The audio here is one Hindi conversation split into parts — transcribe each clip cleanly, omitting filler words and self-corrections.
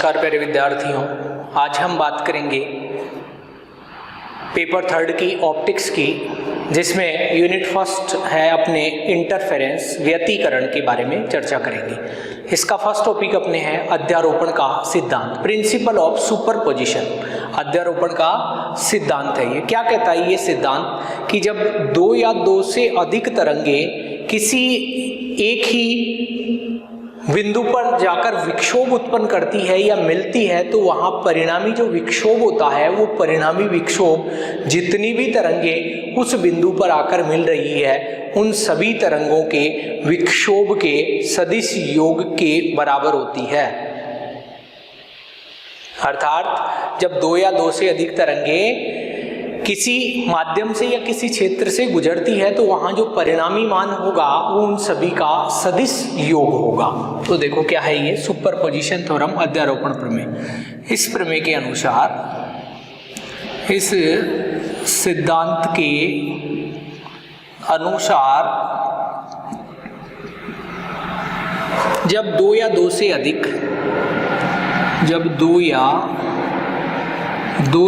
नमस्कार प्यारे विद्यार्थियों, आज हम बात करेंगे पेपर थर्ड की ऑप्टिक्स की, जिसमें यूनिट फर्स्ट है अपने इंटरफेरेंस व्यतिकरण के बारे में चर्चा करेंगे। इसका फर्स्ट टॉपिक अपने है अध्यारोपण का सिद्धांत, प्रिंसिपल ऑफ सुपरपोजिशन। अध्यारोपण का सिद्धांत है ये। क्या कहता है ये सिद्धांत कि जब दो या दो से अधिक तरंगे किसी एक ही बिंदु पर जाकर विक्षोभ उत्पन्न करती है या मिलती है, तो वहां परिणामी जो विक्षोभ होता है वो परिणामी विक्षोभ जितनी भी तरंगे उस बिंदु पर आकर मिल रही है उन सभी तरंगों के विक्षोभ के सदिश योग के बराबर होती है। अर्थात जब दो या दो से अधिक तरंगे किसी माध्यम से या किसी क्षेत्र से गुजरती है तो वहां जो परिणामी मान होगा वो उन सभी का सदिश योग होगा। तो देखो क्या है ये सुपरपोजिशन थ्योरम, अध्यारोपण प्रमेय। इस प्रमेय के अनुसार, इस सिद्धांत के अनुसार, जब दो या दो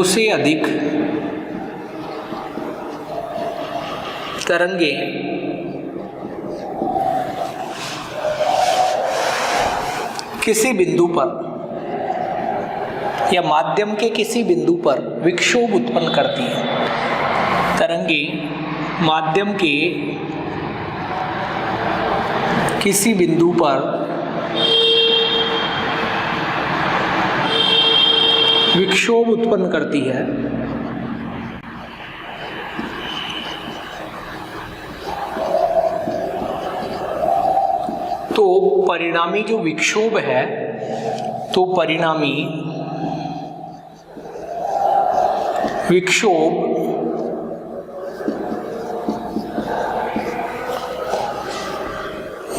से अधिक तरंगे किसी बिंदु पर या माध्यम के किसी बिंदु पर विक्षोभ उत्पन्न करती है, तरंगे माध्यम के किसी बिंदु पर विक्षोभ उत्पन्न करती है, तो परिणामी जो विक्षोभ है, तो परिणामी विक्षोभ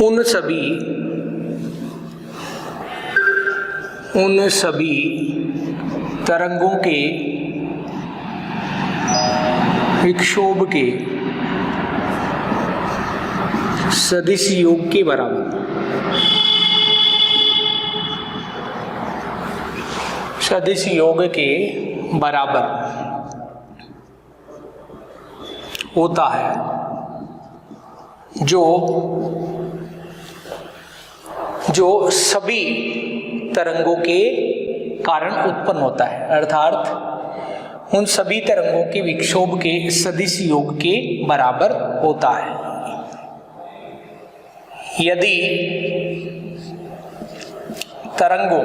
उन सभी तरंगों के विक्षोभ के सदिश योग के बराबर, सदिश योग के बराबर होता है, जो सभी तरंगों के कारण उत्पन्न होता है। अर्थात उन सभी तरंगों के विक्षोभ के सदिश योग के बराबर होता है। यदि तरंगों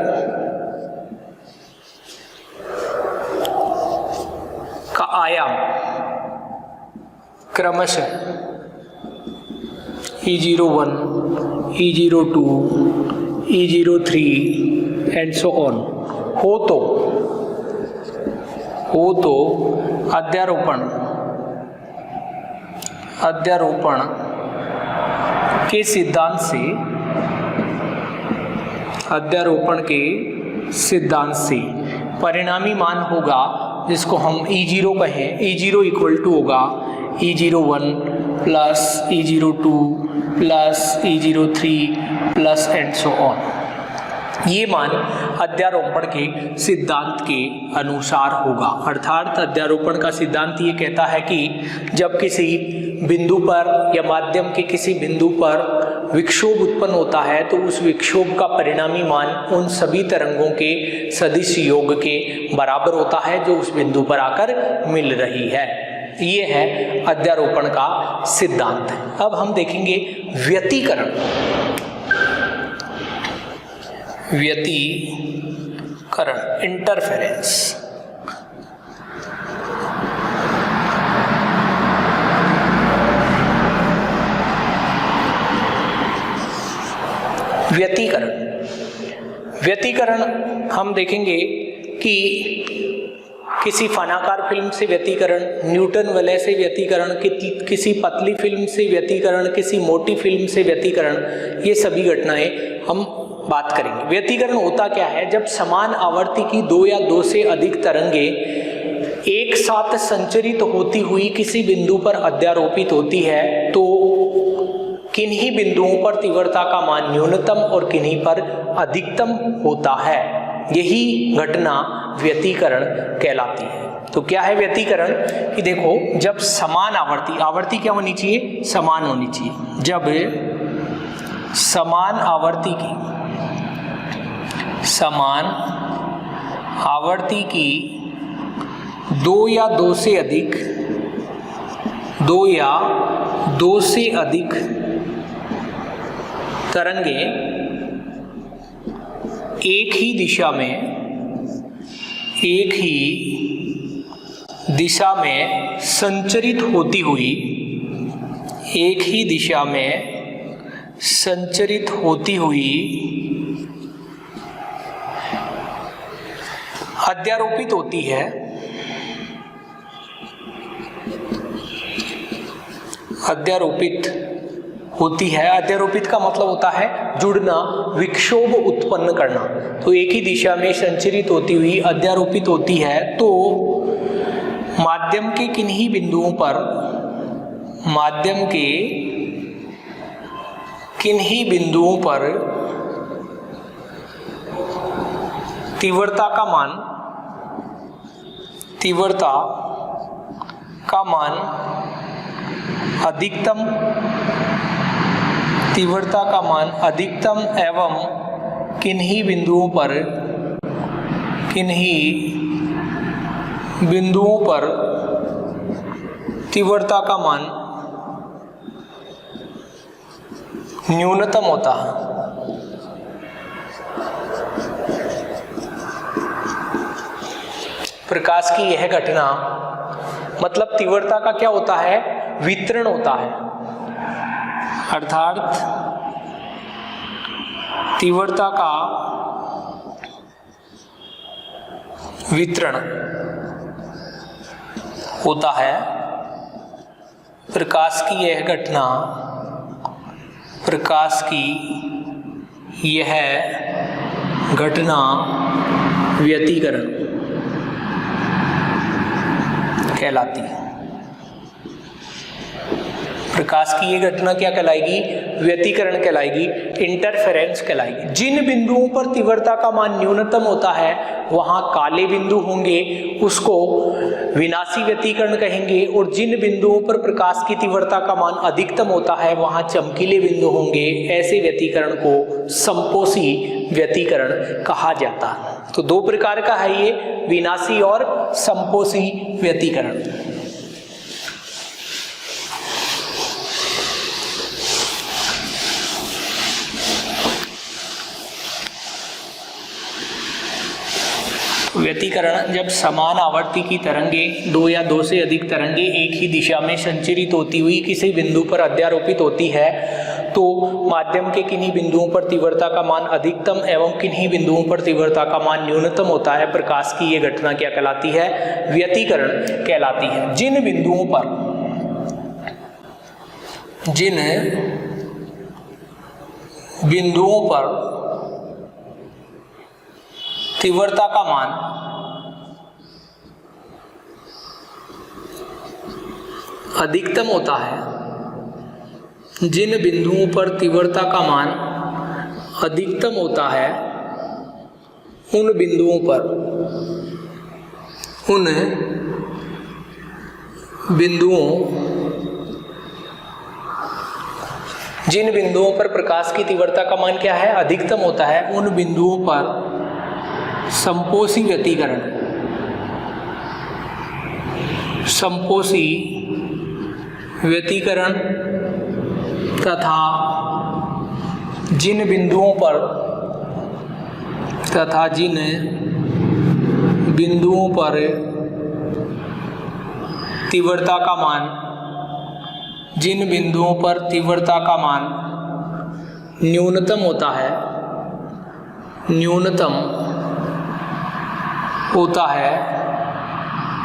का आयाम क्रमशः E01, E02, E03 and so on हो तो अध्यारोपण के सिद्धांत से परिणामी मान होगा, जिसको हम E0 कहें। E0 इक्वल टू होगा E01 plus E02 plus E03 plus and so on. ये मान अध्यारोपण के सिद्धांत के अनुसार होगा। अर्थात अध्यारोपण का सिद्धांत ये कहता है कि जब किसी बिंदु पर या माध्यम के किसी बिंदु पर विक्षोभ उत्पन्न होता है तो उस विक्षोभ का परिणामी मान उन सभी तरंगों के सदिश योग के बराबर होता है जो उस बिंदु पर आकर मिल रही है। ये है अध्यारोपण का सिद्धांत। अब हम देखेंगे व्यतिकरण। इंटरफेरेंस। व्यतिकरण हम देखेंगे कि किसी फनाकार फिल्म से व्यतिकरण, न्यूटन वलय से व्यतिकरण, किसी पतली फिल्म से व्यतिकरण, किसी मोटी फिल्म से व्यतिकरण, ये सभी घटनाएं हम बात करेंगे। व्यतिकरण होता क्या है? जब समान आवर्ती की दो या दो से अधिक तरंगे एक साथ संचरित होती हुई किसी बिंदु पर अध्यारोपित होती है तो किन्हीं बिंदुओं पर तीव्रता का मान न्यूनतम और किन्हीं पर अधिकतम होता है। यही घटना व्यतिकरण कहलाती है। तो क्या है व्यतिकरण कि देखो, जब समान आवर्ती क्या होनी चाहिए, समान होनी चाहिए। जब समान आवर्ती की दो या दो से अधिक तरंगे एक ही दिशा में संचरित होती हुई अध्यारोपित होती है, अध्यारोपित का मतलब होता है जुड़ना, विक्षोभ उत्पन्न करना। तो एक ही दिशा में संचरित होती हुई अध्यारोपित होती है, तो माध्यम के किन्हीं बिंदुओं पर तीव्रता का मान अधिकतम एवं किन्हीं बिंदुओं पर तीव्रता का मान न्यूनतम होता है। प्रकाश की यह घटना, मतलब तीव्रता का क्या होता है, वितरण होता है, अर्थात तीव्रता का वितरण होता है। प्रकाश की यह घटना व्यतिकरण कहलाती है। प्रकाश की ये घटना क्या कहलाएगी, व्यतिकरण कहलाएगी, इंटरफेरेंस कहलाएगी। जिन बिंदुओं पर तीव्रता का मान न्यूनतम होता है वहां काले बिंदु होंगे, उसको विनाशी व्यतिकरण कहेंगे, और जिन बिंदुओं पर प्रकाश की तीव्रता का मान अधिकतम होता है वहां चमकीले बिंदु होंगे। ऐसे व्यतिकरण को संपोषी व्यतिकरण कहा जाता है। तो दो प्रकार का है ये, विनाशी और संपोषी व्यतिकरण। व्यतिकरण, जब समान आवर्ती की तरंगे, दो या दो से अधिक तरंगे एक ही दिशा में संचरित होती हुई किसी बिंदु पर अध्यारोपित होती है, तो माध्यम के किन्हीं बिंदुओं पर तीव्रता का मान अधिकतम एवं किन्हीं बिंदुओं पर तीव्रता का मान न्यूनतम होता है। प्रकाश की ये घटना क्या कहलाती है, व्यतिकरण कहलाती है। जिन बिंदुओं पर तीव्रता का मान अधिकतम होता है, जिन बिंदुओं पर तीव्रता का मान अधिकतम होता है, उन बिंदुओं जिन बिंदुओं पर प्रकाश की तीव्रता का मान क्या है, अधिकतम होता है, उन बिंदुओं पर संपोषी व्यतिकरण तथा जिन बिंदुओं पर तीव्रता का मान न्यूनतम होता है,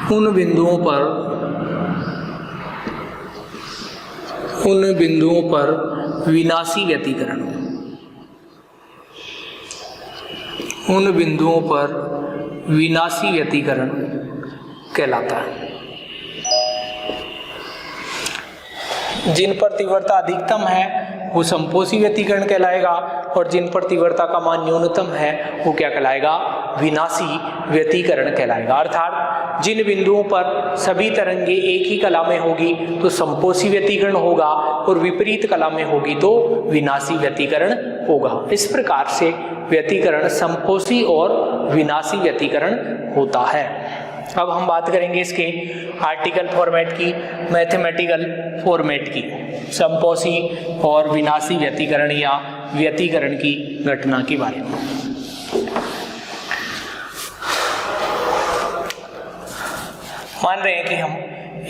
उन बिंदुओं पर विनाशी व्यतिकरण, कहलाता है। जिन पर तीव्रता अधिकतम है वो संपोषी व्यतिकरण कहलाएगा, और जिन पर तीव्रता का मान न्यूनतम है वो क्या कहलाएगा, विनाशी व्यतिकरण कहलाएगा। अर्थात जिन बिंदुओं पर सभी तरंगे एक ही कला में होगी तो संपोषी व्यतिकरण होगा और विपरीत कला में होगी तो विनाशी व्यतिकरण होगा। इस प्रकार से व्यतिकरण संपोषी और विनाशी व्यतिकरण होता है। अब हम बात करेंगे इसके आर्टिकल फॉर्मेट की, मैथमेटिकल फॉर्मेट की, संपोषी और विनाशी व्यतिकरण या व्यतिकरण की घटना के बारे में। मान रहे हैं कि हम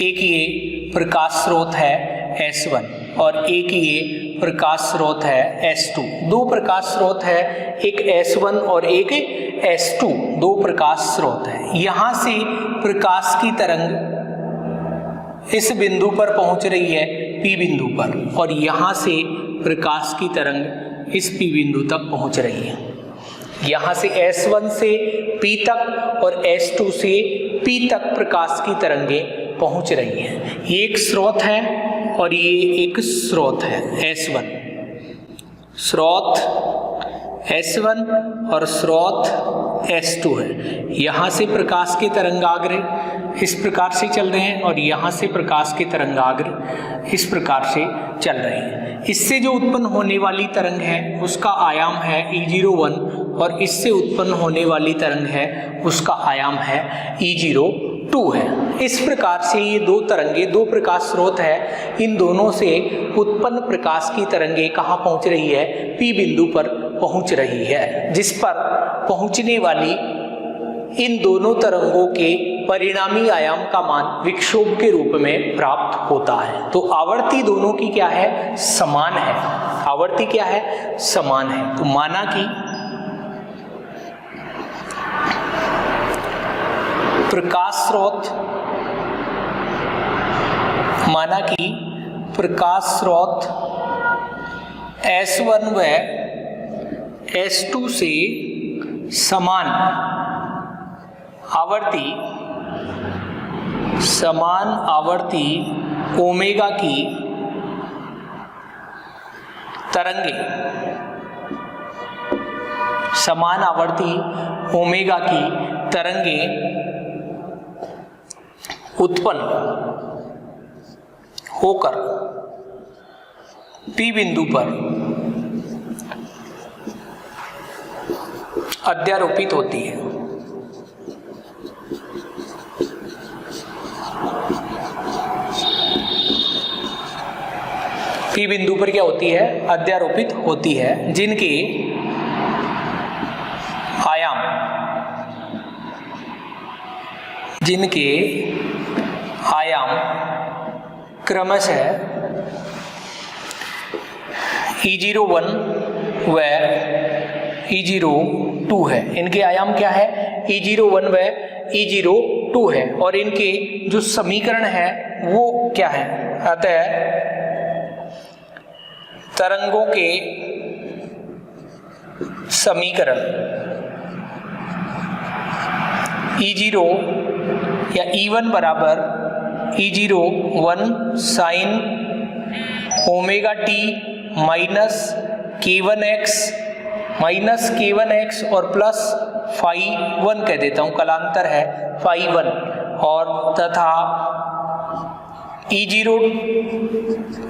एक ये प्रकाश स्रोत है S1 और एक ये प्रकाश स्रोत है S2। दो प्रकाश स्रोत है, एक S1 और एक S2, दो प्रकाश स्रोत है। यहां से प्रकाश की तरंग इस बिंदु पर पहुंच रही है P बिंदु पर और यहां से प्रकाश की तरंग इस P बिंदु तक पहुंच रही है। यहां से S1 से P तक और S2 से P तक प्रकाश की तरंगें पहुंच रही हैं। ये एक स्रोत है और ये एक स्रोत है S1, स्रोत S1 और स्रोत S2 है। यहाँ से प्रकाश के तरंगाग्र इस प्रकार से चल रहे हैं और यहाँ से प्रकाश के तरंगाग्र इस प्रकार से चल रहे हैं। इससे जो उत्पन्न होने वाली तरंग है उसका आयाम है E01 और इससे उत्पन्न होने वाली तरंग है उसका आयाम है E02 है। इस प्रकार से ये दो तरंगे, दो प्रकाश स्रोत है, इन दोनों से उत्पन्न प्रकाश की तरंगे कहाँ पहुँच रही है? P बिंदु पर पहुँच रही है, जिस पर पहुँचने वाली इन दोनों तरंगों के परिणामी आयाम का मान विक्षोभ के रूप में प्राप्त होता है। तो आवर्ती दोनों की क्या है? समान है। आवर्ती क्या है? समान है। तो माना कि प्रकाश स्रोत S1 व S2 से समान आवर्ती ओमेगा की तरंगे, समान आवर्ती ओमेगा की तरंगे उत्पन्न होकर P बिंदु पर अध्यारोपित होती है। P बिंदु पर क्या होती है? अध्यारोपित होती है, जिनके आयाम क्रमशः E01 व E02 है। इनके आयाम क्या है? E01 व E02 है और इनके जो समीकरण है वो क्या है? अतः तरंगों के समीकरण E0 या E1 बराबर E01 sine omega t minus K1x और प्लस phi1 कह देता हूँ, कलांतर है phi1, और तथा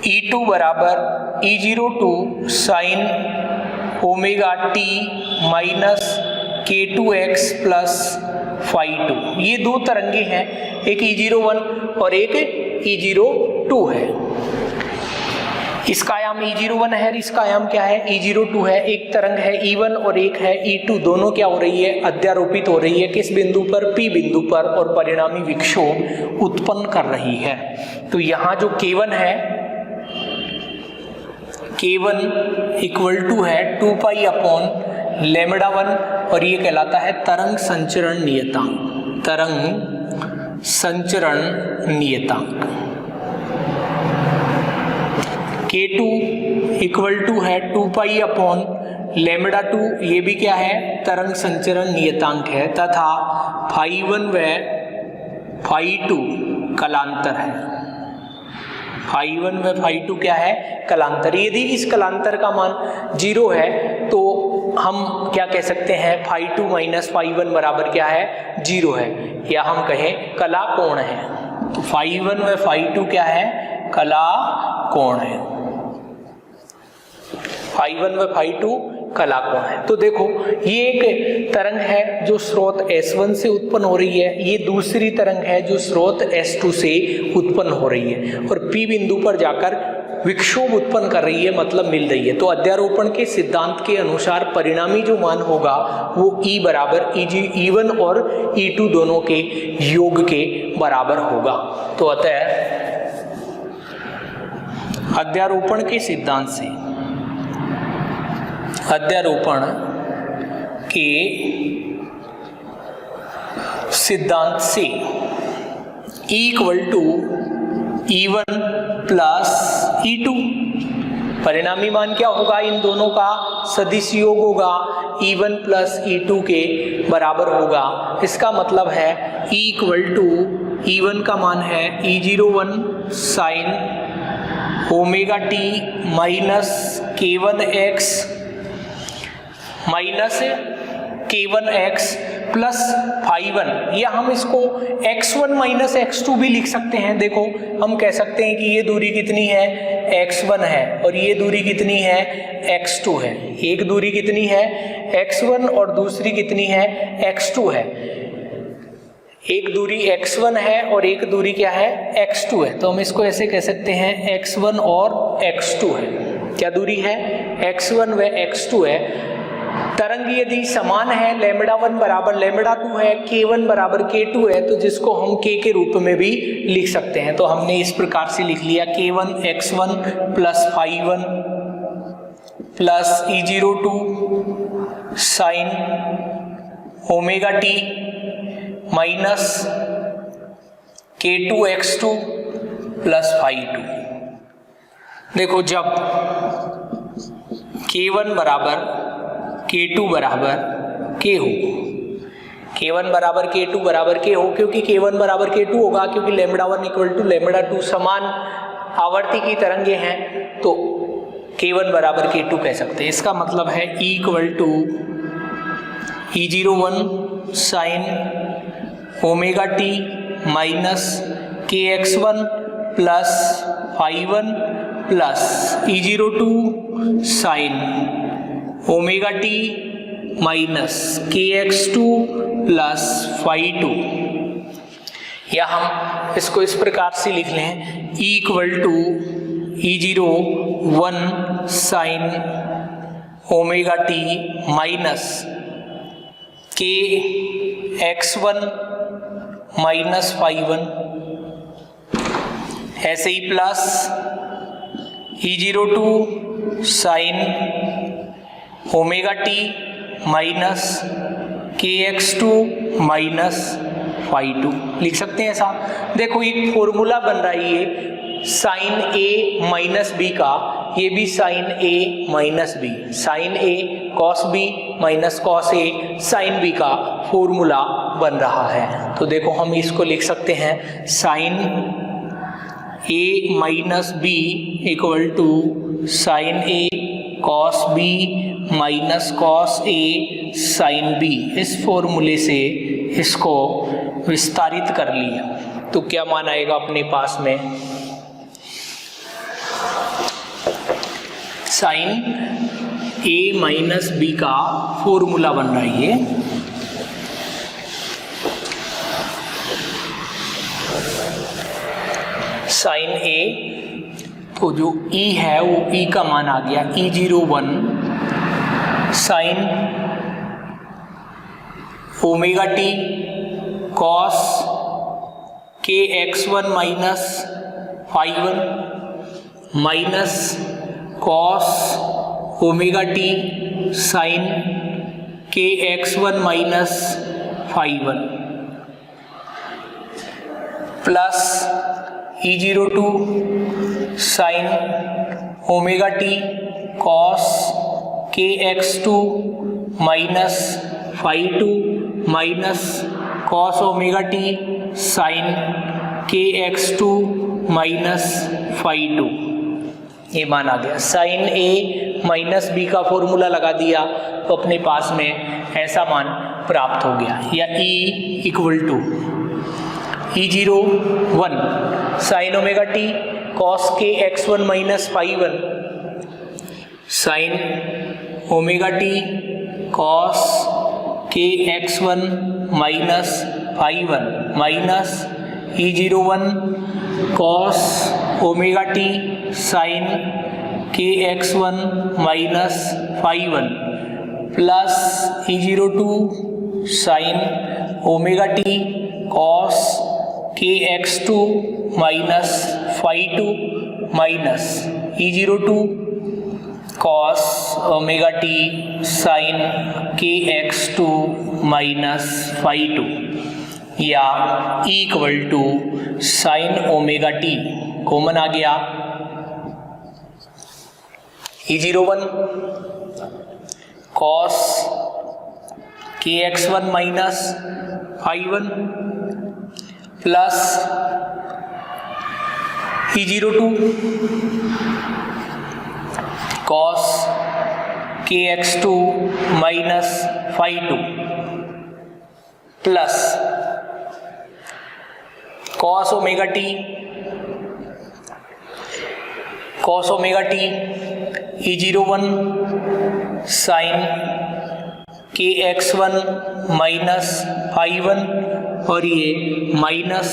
E2 बराबर E02 sine omega t minus K2x plus phi2। ये दो तरंगे हैं, एक E01 और एक E02 है। इसका आयाम E01 है और इसका आयाम क्या है? E02 है। एक तरंग है E1 और एक है E2, दोनों क्या हो रही है? अध्यारोपित हो रही है। किस बिंदु पर? P बिंदु पर, और परिणामी विक्षोभ उत्पन्न कर रही है। तो यहाँ जो K1 है, K1 इक्वल टू है 2 पाई अपॉन लैम्डा 1 और ये कहलाता है तरंग संचरण नियतांक। तरंग संचरण नियतांक K2 इक्वल टू है 2 पाई अपॉन लैम्डा 2, ये भी क्या है? तरंग संचरण नियतांक है, तथा phi1 व phi2 कलांतर है। phi1 व phi2 क्या है? कलांतर। यदि इस कलांतर का मान 0 है तो हम क्या कह सकते हैं, फाई 2 माइनस फाई 1 बराबर क्या है, 0 है, या हम कहें कला कोण है। तो फाई 1 व फाई 2 क्या है, कला कोण है। फाई 1 व फाई 2 कला कोण है। तो देखो ये एक तरंग है जो स्रोत S1 से उत्पन्न हो रही है, ये दूसरी तरंग है जो स्रोत S2 से उत्पन्न हो रही है और P बिंदु पर जाकर विक्षोभ उत्पन्न कर रही है, मतलब मिल रही है। तो अध्यारोपण के सिद्धांत के अनुसार परिणामी जो मान होगा वो E बराबर E1 और E2 दोनों के योग के बराबर होगा। तो अतः अध्यारोपण के सिद्धांत से, अध्यारोपण के सिद्धांत से E equal to E1 plus E2, परिणामी मान क्या होगा, इन दोनों का सदिश योग होगा, E1 प्लस E2 के बराबर होगा। इसका मतलब है E इक्वल टू E1 का मान है E01 sine omega t minus K1x minus K1x plus phi 1, या हम इसको x1 माइनस x2 भी लिख सकते हैं। देखो हम कह सकते हैं कि ये दूरी कितनी है, x1 है, और ये दूरी कितनी है, x2 है। एक दूरी कितनी है, x1, और दूसरी कितनी है, x2 है। एक दूरी x1 है और एक दूरी क्या है, x2 है। तो हम इसको ऐसे कह सकते हैं x1 और x2 है। क्या दूरी है, x1 व x2 है। तरंग यदि समान है, λ1 बराबर λ2 है, K1 बराबर K2 है, तो जिसको हम K के रूप में भी लिख सकते हैं। तो हमने इस प्रकार से लिख लिया K1 x1 plus phi 1 plus E02 sine omega t minus K2 x2 plus phi 2। देखो जब K1 बराबर K2 बराबर K हो, K1 बराबर K2 बराबर K हो, क्योंकि K1 बराबर K2 होगा, क्योंकि λ1 इक्वल टू λ2 समान आवर्ती की तरंगे हैं, तो K1 बराबर K2 कह सकते हैं। इसका मतलब है E equal to E01 sine omega t minus KX1 plus phi 1 plus E02 sine omega t minus KX2 plus phi 2, या हम इसको इस प्रकार से लिख लें E equal to E01 sine omega t minus KX1 minus phi 1, ऐसे ही plus E02 sine omega t minus KX2 minus phi 2 लिख सकते हैं ऐसा। देखो एक फॉर्मूला बन रहा है ये साइन A माइनस बी का, ये भी sine A minus B, sine A cos B minus cos A sine B का फॉर्मूला बन रहा है। तो देखो हम इसको लिख सकते हैं sine A minus B equal to sine A cos B minus cos A sine B. इस फॉर्मूले से इसको विस्तारित कर लिया तो क्या मान आएगा अपने पास में, साइन A माइनस बी का फॉर्मूला बन रहा है ये, साइन A, तो जो E है वो E का मान आ गया E01 sine omega t cos KX1 minus phi 1 minus cos omega t sine KX1 minus phi 1 plus E02 sine omega t cos KX2 minus phi 2 minus cos omega t sine KX2 minus phi 2। ये मान आ गया। साइन ए माइनस बी का फॉर्मूला लगा दिया तो अपने पास में ऐसा मान प्राप्त हो गया। या E equal to E01 sine omega t cos k x1 minus phi 1 sine omega t cos k x1 minus phi 1 minus E01 cos omega t sine k x1 minus phi 1 plus E02 sine omega t cos k x2 minus phi 2 minus E02 cos omega t sine k x2 minus phi 2 या E equal to sine omega t common आ गया। E01 cos k x1 minus phi 1 plus E02 cos k x2 minus phi 2 plus cos omega t E01 sine k x1 minus phi 1 और ये माइनस,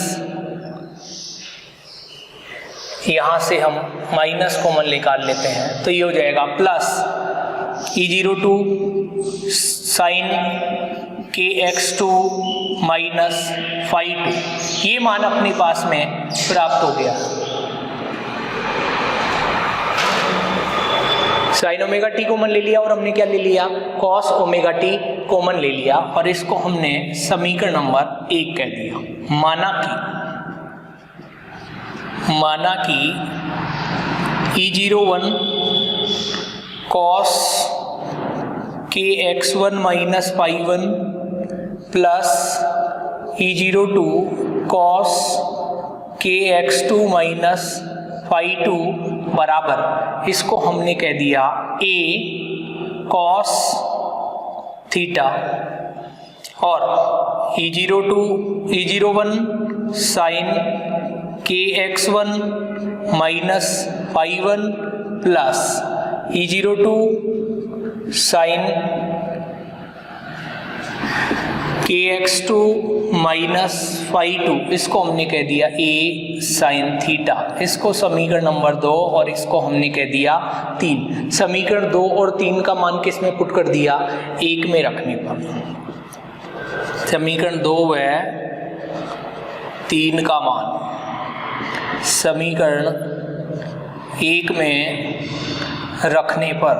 यहाँ से हम माइनस कॉमन निकाल लेते हैं तो ये हो जाएगा plus E02 sign k x2 minus phi 2। ये मान अपने पास में प्राप्त हो गया। साइन ओमेगा टी कॉमन ले लिया और हमने क्या ले लिया, कॉस ओमेगा टी कॉमन ले लिया और इसको हमने समीकरण नंबर 1 कह दिया। माना कि E01 cos k x1 minus phi 1 plus E02 cos k x2 minus phi 2 बराबर, इसको हमने कह दिया A कॉस थीटा और E01 sine k x1 minus phi 1 plus E02 sign k x2 minus phi 2, इसको हमने कह दिया A साइन थीटा। इसको समीकरण नंबर 2 और इसको हमने कह दिया 3। समीकरण 2 और 3 का मान किस में पुट कर दिया, 1 में रखने पर। समीकरण 2 है 3 का मान समीकरण 1 में रखने पर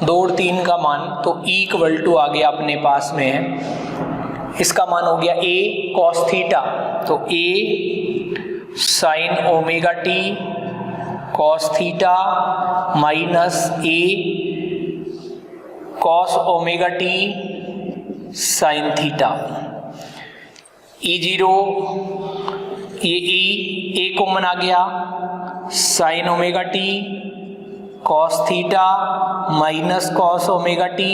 2 और 3 का मान, तो E इक्वल टू आ गया अपने पास में, इसका मान हो गया A कॉस थीटा, तो A sign omega t cos theta minus A cos omega t sine theta. E0 ये A कॉमन आ गया, sign omega t cos theta minus cos omega t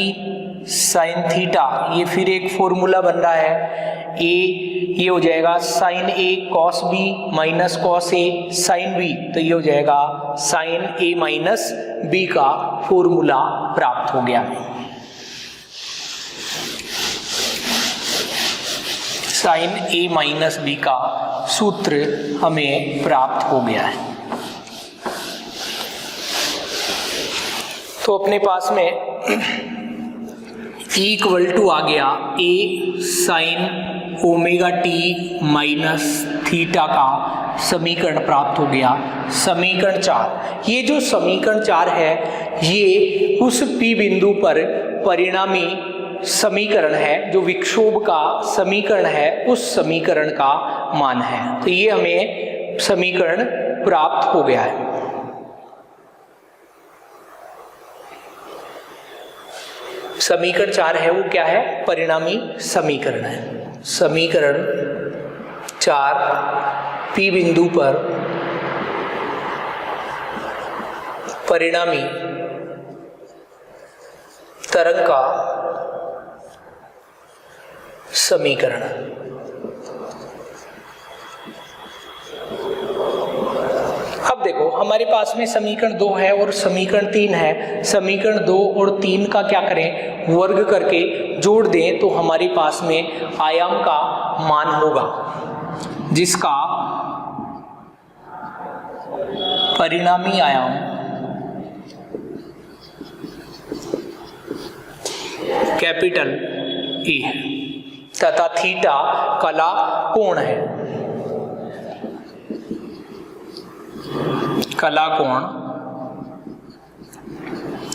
sine theta. ये फिर एक फॉर्मूला बन रहा है A, ये हो जाएगा sine A cos B minus cos A sine B, तो ये हो जाएगा साइन A माइनस B का फॉर्मूला प्राप्त हो गया। साइन A माइनस B का सूत्र हमें प्राप्त हो गया है। तो अपने पास में E इक्वल टू आ गया A sign omega t minus theta का समीकरण प्राप्त हो गया। समीकरण 4, ये जो समीकरण 4 है ये उस P बिंदु पर परिणामी समीकरण है, जो विक्षोभ का समीकरण है उस समीकरण का मान है। तो ये हमें समीकरण प्राप्त हो गया है। समीकरण 4 है वो क्या है, परिणामी समीकरण है। समीकरण 4 P बिंदु पर परिणामी तरंग का समीकरण। अब देखो हमारे पास में समीकरण 2 है और समीकरण 3 है। समीकरण 2 और 3 का क्या करें, वर्ग करके जोड़ दें तो हमारे पास में आयाम का मान होगा जिसका परिणामी आयाम कैपिटल E है तथा थीटा कला कोण है। कला कोण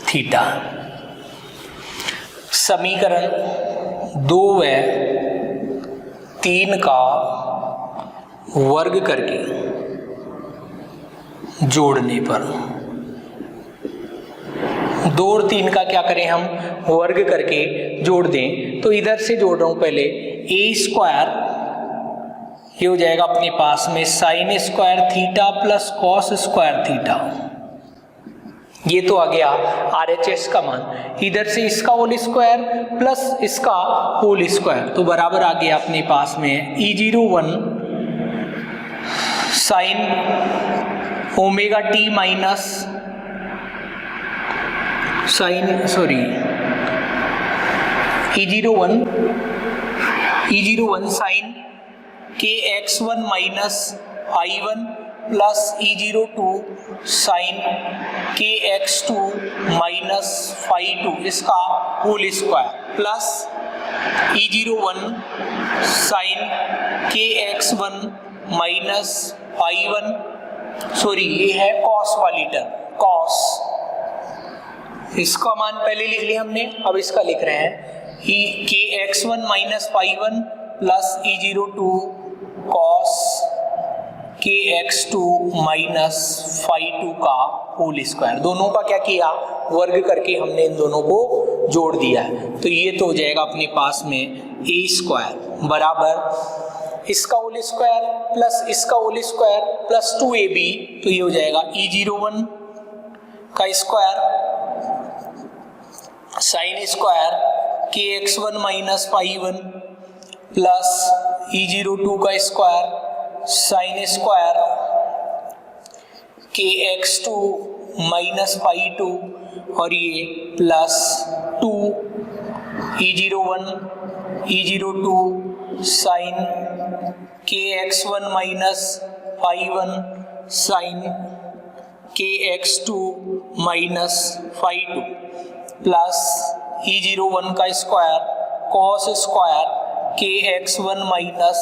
थीटा। समीकरण 2 व 3 का वर्ग करके जोड़ने पर 2 और 3 का क्या करें हम, वर्ग करके जोड़ दें तो इधर से जोड़ रहा हूं पहले ए स्क्वायर, ये हो जाएगा अपने पास में sine square theta plus cos square theta. ये तो आ गया RHS का मान। इधर से इसका होल स्क्वायर प्लस इसका होल स्क्वायर तो बराबर आ गया अपने पास में E01 sine omega t minus E01 sine KX1 minus I1 plus E02 sine KX2 minus I2 इसका whole square plus E01 sine KX1 minus I1, ये है कॉस वाली टर्म, कॉस। इसका मान पहले लिख लिया हमने, अब इसका लिख रहे हैं KX1 minus I1 plus E02 cos KX2 minus I2 का होल स्क्वायर। दोनों का क्या किया, वर्ग करके हमने इन दोनों को जोड़ दिया है तो ये तो हो जाएगा अपने पास में A स्क्वायर बराबर इसका होल स्क्वायर प्लस इसका होल स्क्वायर प्लस 2AB, तो ये हो जाएगा E01 का square sine square KX1 minus I1 plus E02 का square sine square KX2 minus I2 और ये plus 2 E01 E02 sine KX1 minus I1 sine KX2 minus I2 plus E01 का square cos square KX1 minus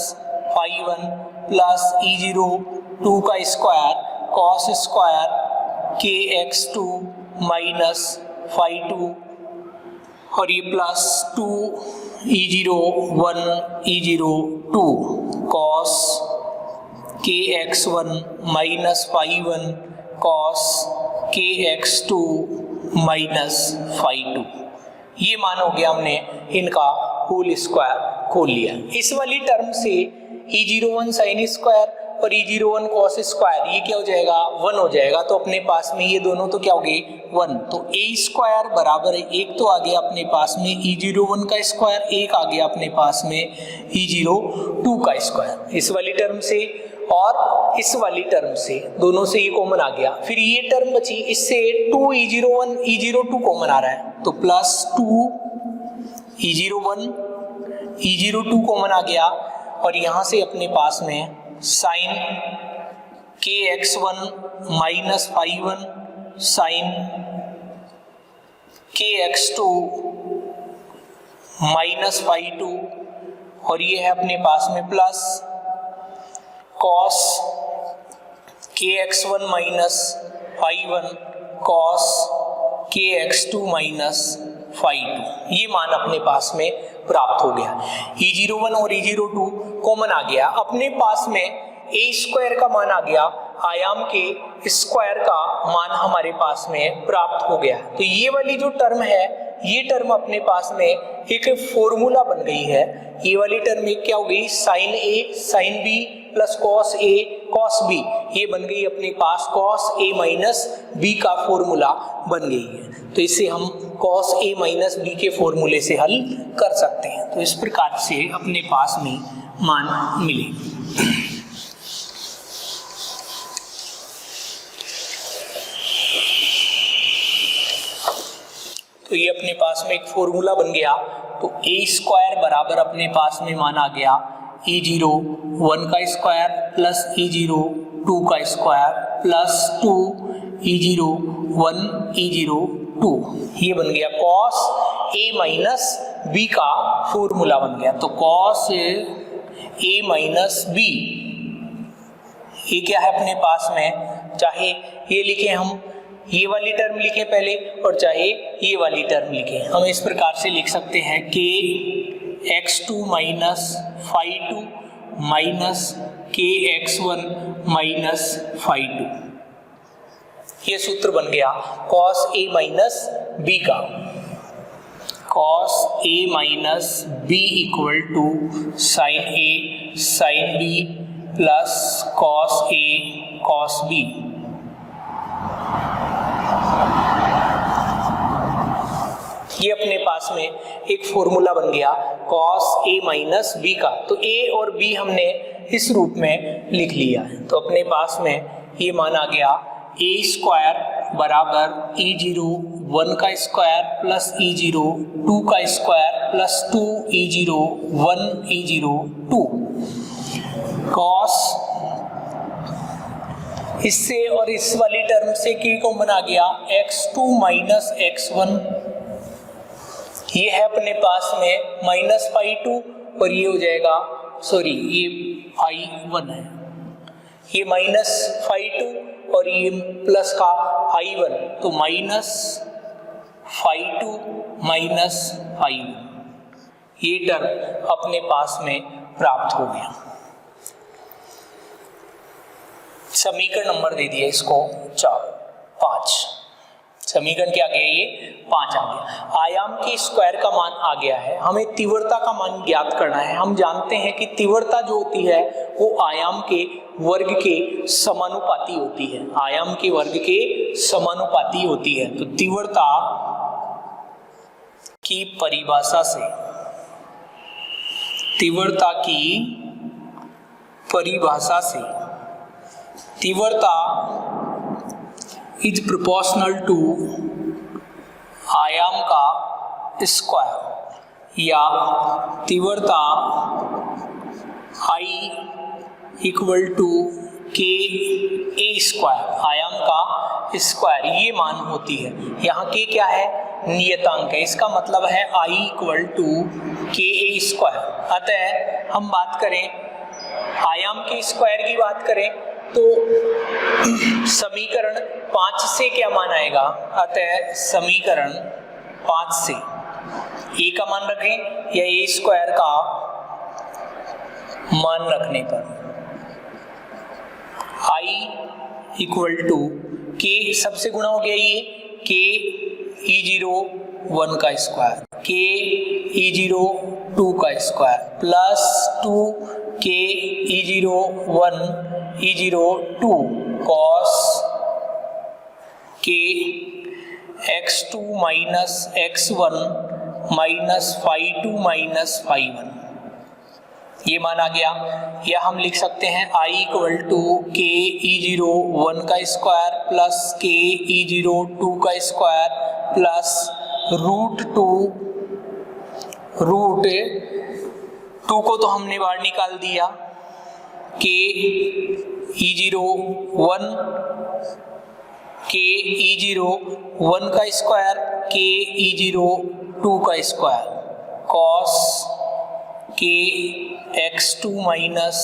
I1 plus E02 का square cos square KX2 minus I2 और ये plus 2 E01 E02 cos KX1 minus I1 cos KX2 minus I2। ये मान हो गया, हमने इनका होल स्क्वायर खोल लिया। इस वाली टर्म से E01 साइन स्क्वायर और E01 कॉस स्क्वायर ये क्या हो जाएगा, 1 हो जाएगा। तो अपने पास में ये दोनों तो क्या हो गए 1, तो A स्क्वायर बराबर है, एक तो आ गया अपने पास में E01 का स्क्वायर, एक आ गया अपने पास में E02 का स्क्वायर इस वाली टर्म से और इस वाली टर्म से, दोनों से ये कॉमन आ गया। फिर ये टर्म बची, इससे 2 E01 E02 कॉमन आ रहा है तो प्लस 2 E01 E02 कॉमन आ गया और यहां से अपने पास में sign KX1 minus I1 sine KX2 minus I2 और ये है अपने पास में plus cos KX1 minus I1 cos KX2 minus I2। ये मान अपने पास में प्राप्त हो गया। E01 और E02 कॉमन आ गया, अपने पास में A स्क्वायर का मान आ गया, आयाम के स्क्वायर का मान हमारे पास में प्राप्त हो गया। तो ये वाली जो टर्म है, ये टर्म अपने पास में एक फॉर्मूला बन गई है। ये वाली टर्म एक क्या हो गई, sine A sine B plus cos A cos B, ये बन गई अपने पास कॉस ए माइनस बी का फॉर्मूला बन गई है। तो इसे हम कॉस ए माइनस बी के फॉर्मूले से हल कर सकते हैं। तो इस प्रकार से अपने पास में मान मिले। तो ये अपने पास में एक फॉर्मूला बन गया। तो ए स्क्वायर बराबर अपने पास में मान आ गया E0 1 का स्क्वायर प्लस E0 2 का स्क्वायर प्लस 2 E0 1 E0 2, ये बन गया कॉस ए माइनस बी का फॉर्मूला बन गया। तो कॉस ए माइनस बी, ये क्या है अपने पास में, चाहे ये लिखे हम, ये वाली टर्म लिखे पहले और चाहे ये वाली टर्म लिखे, हम इस प्रकार से लिख सकते हैं कि x2 माइनस phi2 माइनस के x1 माइनस phi2, ये सूत्र बन गया cos a माइनस b का। cos a minus b equal to sin a sin b plus cos a cos b। ये अपने पास में एक फॉर्मूला बन गया cos a माइनस b का। तो a और b हमने इस रूप में लिख लिया है। तो अपने पास में ये मान आ गया a स्क्वायर बराबर E0 1 का स्क्वायर प्लस E0 2 का square plus 2 E0 1 E0 2 cos, इससे और इस वाली टर्म से की को बना गया x2 माइनस x1, ये है अपने पास में माइनस phi2 और ये हो जाएगा, सॉरी ये phi1 है, ये माइनस phi2 और ये प्लस का phi1, तो माइनस phi2 माइनस phi1, ये टर्म अपने पास में प्राप्त हो गया। समीकरण नंबर दे दिया इसको 5, समीकरण क्या गया, ये 5 आ गया। आयाम के स्क्वायर का मान आ गया है, हमें तीव्रता का मान ज्ञात करना है। हम जानते हैं कि तीव्रता जो होती है वो आयाम के वर्ग के समानुपाती होती है, आयाम के वर्ग के समानुपाती होती है। तो तीव्रता की परिभाषा से, तीव्रता की परिभाषा से तीव्रता इज प्रोपोर्शनल टू आयाम का स्क्वायर, या तीव्रता I इक्वल टू के ए स्क्वायर, आयाम का स्क्वायर, ये मान होती है। यहाँ के क्या है, नियतांक है, इसका मतलब है I इक्वल टू के ए स्क्वायर। अतः हम बात करें आयाम के स्क्वायर की बात करें तो समीकरण 5 से क्या मान आएगा, अतः समीकरण 5 से ए का मान रखें या ए स्क्वायर का मान रखने पर I इक्वल टू के सबसे गुणा हो गया, ये के E0 1 का स्क्वायर, के E0 2 का स्क्वायर प्लस 2 के E0 1 E0 2 cos के x2 minus x1 minus phi2 minus phi1, ये मान आ गया। या हम लिख सकते हैं I इक्वल टू के E0 1 का स्क्वायर प्लस के E0 2 का स्क्वायर प्लस रूट 2 को तो हमने बाहर निकाल दिया, के E0 1 के E0 1 का स्क्वायर के E0 2 का स्क्वायर cos के x2 माइनस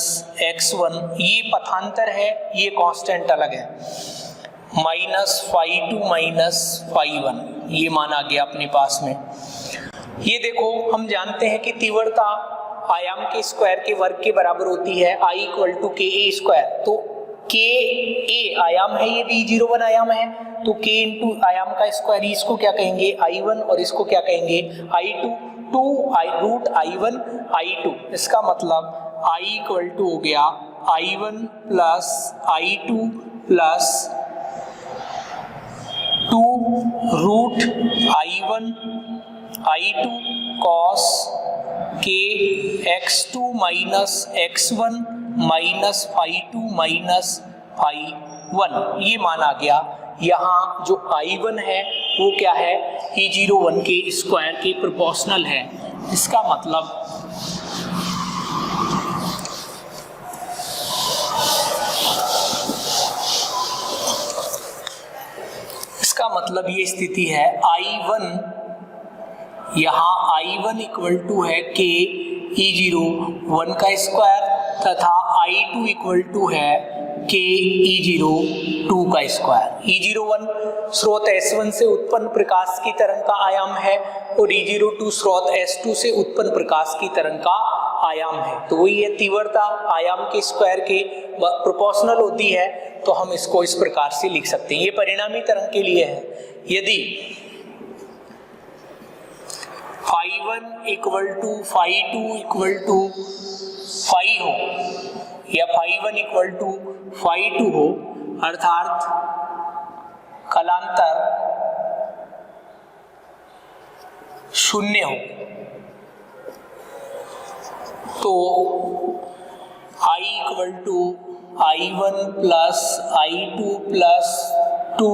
x1, ये पथांतर है, ये कांस्टेंट अलग है, माइनस phi2 माइनस phi1, ये मान आ गया अपने पास में। ये देखो हम जानते हैं कि तीव्रता आयाम के स्क्वायर के वर्ग के बराबर होती है, I इक्वल टू के ए स्क्वायर। तो के ए आयाम है, ये भी E0 1 आयाम है, तो के इंटू आयाम का स्क्वायर, इसको क्या कहेंगे I1 और इसको क्या कहेंगे I2, 2 रूट I1 I2, इसका मतलब I इक्वल टू हो गया I1 plus I2 plus 2 root I1 I2 cos k x2 minus x1 minus phi2 minus phi1, ये मान आ गया। यहाँ जो I1 है वो क्या है, E01 के स्क्वायर के प्रोपोर्शनल है। इसका मतलब ये स्थिति है I1, यहाँ I1 इक्वल टू है k E01 का स्क्वायर तथा I2 इक्वल टू है k E02 का स्क्वायर। E01 स्रोत S1 से उत्पन्न प्रकाश की तरंग का आयाम है और E02 स्रोत S2 से उत्पन्न प्रकाश की तरंग का आयाम है। तो वही है, तीव्रता आयाम के स्क्वायर के प्रोपोर्शनल होती है, तो हम इसको इस प्रकार से लिख सकते हैं। ये परिणामी तरंग के लिए है। यदि phi1 equal to phi2 equal to phi हो या phi1 इक्वल टू phi2 हो, अर्थात कलांतर शून्य हो, तो I equal to I1 plus I2 plus 2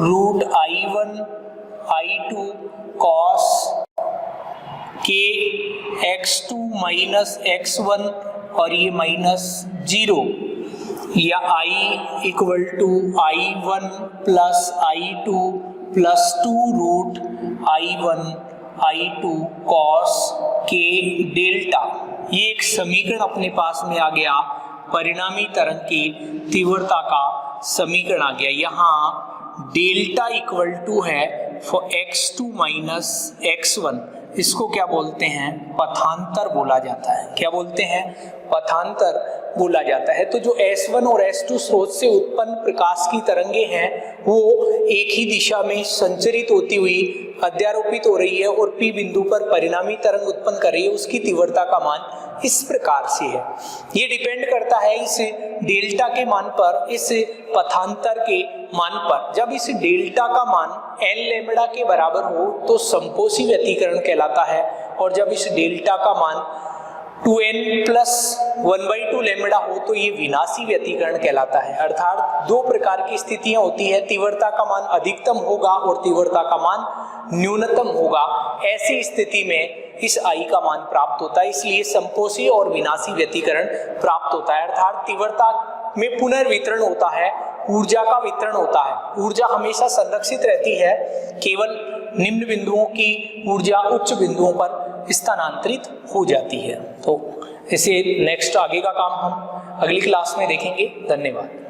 root I1 I2 cos k x2 minus x1 और ये माइनस 0, या I equal to I1 plus I2 plus 2 root I1 I2 cos k delta. ये एक समीकरण अपने पास में आ गया, परिणामी तरंग की तीव्रता का समीकरण आ गया। यहाँ डेल्टा इक्वल टू है फॉर x2 माइनस x1, इसको क्या बोलते हैं, पथांतर बोला जाता है। क्या बोलते हैं, पथांतर बोला जाता है। तो जो S1 और S2 स्रोत से उत्पन्न प्रकाश की तरंगे हैं वो एक ही दिशा में संचरित होती हुई अध्यारोपित हो रही है और P बिंदु पर परिणामी तरंग उत्पन्न कर रही है, उसकी तीव्रता का मान इस प्रकार से है। ये डिपेंड करता है इस डेल्टा के मान पर, इस पथांतर के मान पर। जब इस डेल्टा का मान n लैम्बडा के बराबर हो तो संपोषी व्यतिकरण कहलाता है, और जब इस डेल्टा का मान 2n प्लस 1/2 लैम्बडा हो तो ये विनाशी व्यतिकरण कहलाता है। अर्थात दो प्रकार की स्थितियां होती है, तीव्रता का मान अधिकतम होगा और तीव्रता का मान न्यूनतम होगा। ऐसी स्थिति में इस I का मान प्राप्त होता है, इसलिए संपोषी और विनाशी व्यतिकरण प्राप्त होता है। अर्थात तीव्रता में पुनर्वितरण होता है, ऊर्जा का वितरण होता है। ऊर्जा हमेशा संरक्षित रहती है, केवल निम्न बिंदुओं की ऊर्जा उच्च बिंदुओं पर स्थानांतरित हो जाती है। तो इसे नेक्स्ट आगे का काम हम अगली क्लास में देखेंगे। धन्यवाद।